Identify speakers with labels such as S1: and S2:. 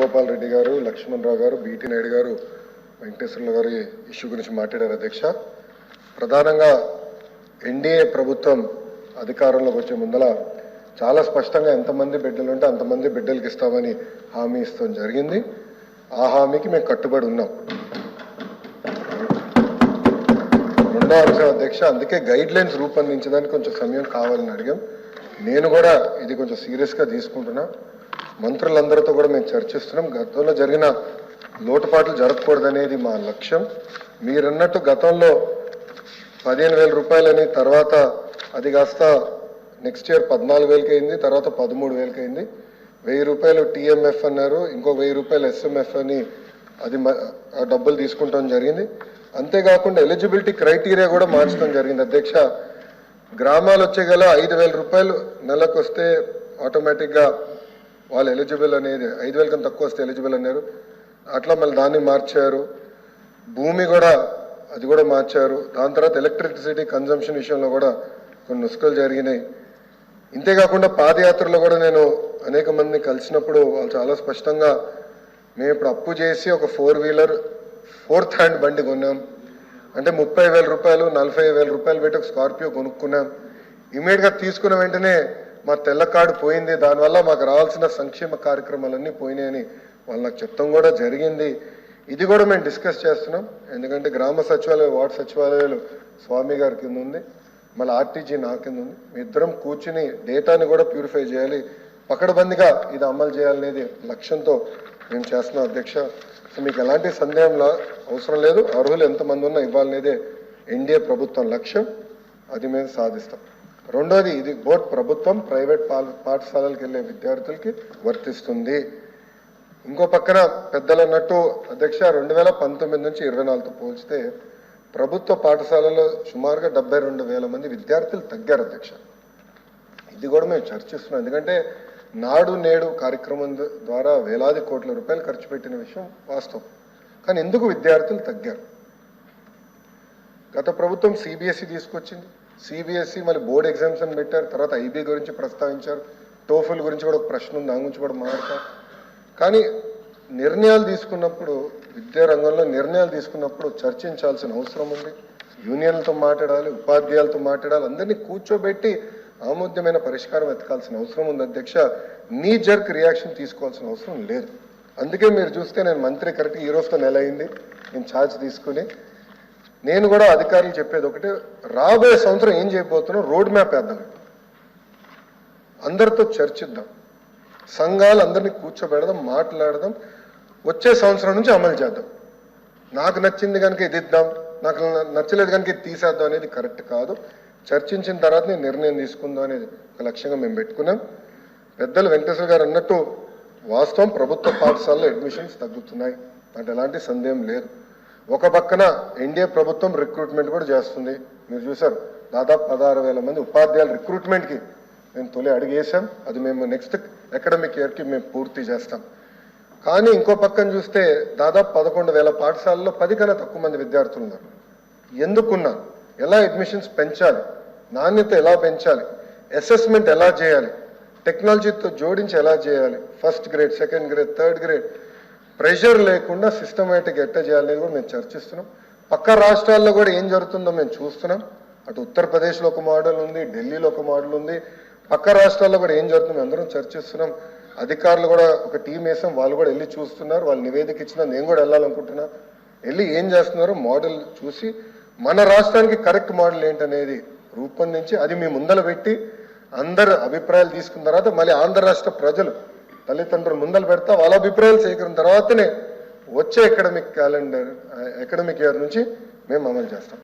S1: వేణుగోపాల్ రెడ్డి గారు, లక్ష్మణ్ రావు గారు, బీటీ నాయుడు గారు, వెంకటేశ్వర్ల గారు ఇష్యూ గురించి మాట్లాడారు అధ్యక్ష. ప్రధానంగా ఎన్డీఏ ప్రభుత్వం అధికారంలోకి వచ్చే ముందల చాలా స్పష్టంగా ఎంతమంది బిడ్డలు ఉంటే అంతమంది బిడ్డలకి ఇస్తామని హామీ ఇస్తాం జరిగింది. ఆ హామీకి మేము కట్టుబడి ఉన్నాం. రెండో అంశం అధ్యక్ష, అందుకే గైడ్ లైన్స్ రూపొందించడానికి కొంచెం సమయం కావాలని అడిగాం. నేను కూడా ఇది కొంచెం సీరియస్గా తీసుకుంటున్నా. మంత్రులందరితో కూడా మేము చర్చిస్తున్నాం. గతంలో జరిగిన లోటుపాట్లు జరగకూడదనేది మా లక్ష్యం. మీరన్నట్టు గతంలో 15,000 రూపాయలని, తర్వాత అది కాస్త నెక్స్ట్ ఇయర్ 14,000కి అయింది, తర్వాత 13,000కి అయింది. 1,000 రూపాయలు టీఎంఎఫ్ అన్నారు, ఇంకో 1,000 రూపాయలు ఎస్ఎంఎఫ్ అని అది డబ్బులు తీసుకుంటాం జరిగింది. అంతేకాకుండా ఎలిజిబిలిటీ క్రైటీరియా కూడా మార్చడం జరిగింది అధ్యక్ష. గ్రామాలు వచ్చే గల 5,000 రూపాయలు నెలకు వస్తే ఆటోమేటిక్గా వాళ్ళు ఎలిజిబుల్ అనేది, 5,000 కన్నా తక్కువ వస్తే ఎలిజిబుల్ అన్నారు. అట్లా మళ్ళీ దాన్ని మార్చారు. భూమి కూడా అది కూడా మార్చారు. దాని తర్వాత ఎలక్ట్రిసిటీ కన్జంప్షన్ విషయంలో కూడా కొన్ని నుస్ఖలు జరిగినాయి. ఇంతేకాకుండా పాదయాత్రలో కూడా నేను అనేక మందిని కలిసినప్పుడు వాళ్ళు చాలా స్పష్టంగా, మేము ఇప్పుడు అప్పు చేసి ఒక 4 వీలర్ 4th హ్యాండ్ బండి కొన్నాం అంటే 30,000 రూపాయలు 40,000 రూపాయలు పెట్టి ఒక స్కార్పియో కొనుక్కున్నాం. ఇమీడియట్గా తీసుకున్న వెంటనే మా తెల్ల కార్డు పోయింది, దానివల్ల మాకు రావాల్సిన సంక్షేమ కార్యక్రమాలన్నీ పోయినాయని వాళ్ళు నాకు చెప్తాం కూడా జరిగింది. ఇది కూడా మేము డిస్కస్ చేస్తున్నాం. ఎందుకంటే గ్రామ సచివాలయం, వార్డు సచివాలయాలు స్వామి గారి కింద ఉంది, మళ్ళీ ఆర్టీజీ నా కింద ఉంది. మీ ఇద్దరం కూర్చుని డేటాని కూడా ప్యూరిఫై చేయాలి, పకడ్బందీగా ఇది అమలు చేయాలనేది లక్ష్యంతో మేము చేస్తున్నాం అధ్యక్ష. సో మీకు ఎలాంటి సందేహంలా అవసరం లేదు. అర్హులు ఎంతమంది ఉన్నా ఇవ్వాలనేదే ఎన్డీఏ ప్రభుత్వం లక్ష్యం. అది మేము సాధిస్తాం. రెండోది, ఇది బోత్ ప్రభుత్వం ప్రైవేట్ పాఠశాలలకు వెళ్ళే విద్యార్థులకి వర్తిస్తుంది. ఇంకో పక్కన పెద్దలు అన్నట్టు అధ్యక్ష, 2019 నుంచి 24తో పోల్చితే ప్రభుత్వ పాఠశాలలో సుమారుగా 72,000 మంది విద్యార్థులు తగ్గారు అధ్యక్ష. ఇది కూడా మేము చర్చిస్తున్నాం. ఎందుకంటే నాడు నేడు కార్యక్రమం ద్వారా వేలాది కోట్ల రూపాయలు ఖర్చు పెట్టిన విషయం వాస్తవం. కానీ ఎందుకు విద్యార్థులు తగ్గారు? గత ప్రభుత్వం సిబిఎస్ఈ తీసుకొచ్చింది. సిబిఎస్ఈ మళ్ళీ బోర్డ్ ఎగ్జామ్స్ అని పెట్టారు. తర్వాత ఐబీ గురించి ప్రస్తావించారు. టోఫుల్ గురించి కూడా ఒక ప్రశ్న ఉంది, దాని గురించి కూడా మాట్లాడతారు. కానీ నిర్ణయాలు తీసుకున్నప్పుడు, విద్యా రంగంలో నిర్ణయాలు తీసుకున్నప్పుడు చర్చించాల్సిన అవసరం ఉంది. యూనియన్లతో మాట్లాడాలి, ఉపాధ్యాయులతో మాట్లాడాలి, అందరినీ కూర్చోబెట్టి ఆమోద్యమైన పరిష్కారం వెతకాల్సిన అవసరం ఉంది అధ్యక్ష. నీ జర్క్ రియాక్షన్ తీసుకోవాల్సిన అవసరం లేదు. అందుకే మీరు చూస్తే నేను మంత్రి కరెక్ట్గా ఈ రోజుతో నెల అయింది నేను ఛార్జ్ తీసుకుని. నేను కూడా అధికారులు చెప్పేది ఒకటి, రాబోయే సంవత్సరం ఏం చేయబోతున్నాం రోడ్ మ్యాప్ వేద్దాం, అందరితో చర్చిద్దాం, సంఘాలు అందరినీ కూర్చోబెడదాం, మాట్లాడదాం, వచ్చే సంవత్సరం నుంచి అమలు చేద్దాం. నాకు నచ్చింది కనుక ఇది ఇద్దాం, నాకు నచ్చలేదు కనుక ఇది తీసేద్దాం అనేది కరెక్ట్ కాదు. చర్చించిన తర్వాత నేను నిర్ణయం తీసుకుందాం అనేది ఒక లక్ష్యంగా మేము పెట్టుకున్నాం. పెద్దలు వెంకటేశ్వర గారు అన్నట్టు వాస్తవం, ప్రభుత్వ పాఠశాలలో అడ్మిషన్స్ తగ్గుతున్నాయి, అంటే ఎలాంటి సందేహం లేదు. ఒక పక్కన ఎన్డీఏ ప్రభుత్వం రిక్రూట్మెంట్ కూడా చేస్తుంది. మీరు చూసారు, దాదాపు 16,000 మంది ఉపాధ్యాయుల రిక్రూట్మెంట్కి మేము తొలి అడిగేసాం. అది మేము నెక్స్ట్ అకాడమిక్ ఇయర్కి మేము పూర్తి చేస్తాం. కానీ ఇంకో పక్కన చూస్తే దాదాపు 11,000 పాఠశాలలో 10 కన్నా తక్కువ మంది విద్యార్థులు ఉన్నారు. ఎందుకున్నారు? ఎలా అడ్మిషన్స్ పెంచాలి, నాణ్యత ఎలా పెంచాలి, అసెస్మెంట్ ఎలా చేయాలి, టెక్నాలజీతో జోడించి ఎలా చేయాలి, first grade, second grade, third grade pressure లేకుండా సిస్టమేటిక్ ఎట్లా చేయాలనేది కూడా మేము చర్చిస్తున్నాం. పక్క రాష్ట్రాల్లో కూడా ఏం జరుగుతుందో మేము చూస్తున్నాం. అటు ఉత్తరప్రదేశ్లో ఒక మోడల్ ఉంది, ఢిల్లీలో ఒక మోడల్ ఉంది, పక్క రాష్ట్రాల్లో కూడా ఏం జరుగుతుందో అందరం చర్చిస్తున్నాం. అధికారులు కూడా ఒక టీం వేసాం, వాళ్ళు కూడా వెళ్ళి చూస్తున్నారు. వాళ్ళు నివేదిక ఇచ్చినా నేను కూడా వెళ్ళాలనుకుంటున్నా. వెళ్ళి ఏం చేస్తున్నారో మోడల్ చూసి మన రాష్ట్రానికి కరెక్ట్ మోడల్ ఏంటనేది రూపొందించి అది మీ ముందర పెట్టి అందరు అభిప్రాయాలు తీసుకున్న తర్వాత మళ్ళీ ఆంధ్ర రాష్ట్ర ప్రజలు తల్లిదండ్రులు ముందర పెడతా వాళ్ళ అభిప్రాయాలు సేకరించిన తర్వాతనే వచ్చే అకాడమిక్ ఇయర్ నుంచి మేము అమలు చేస్తాం.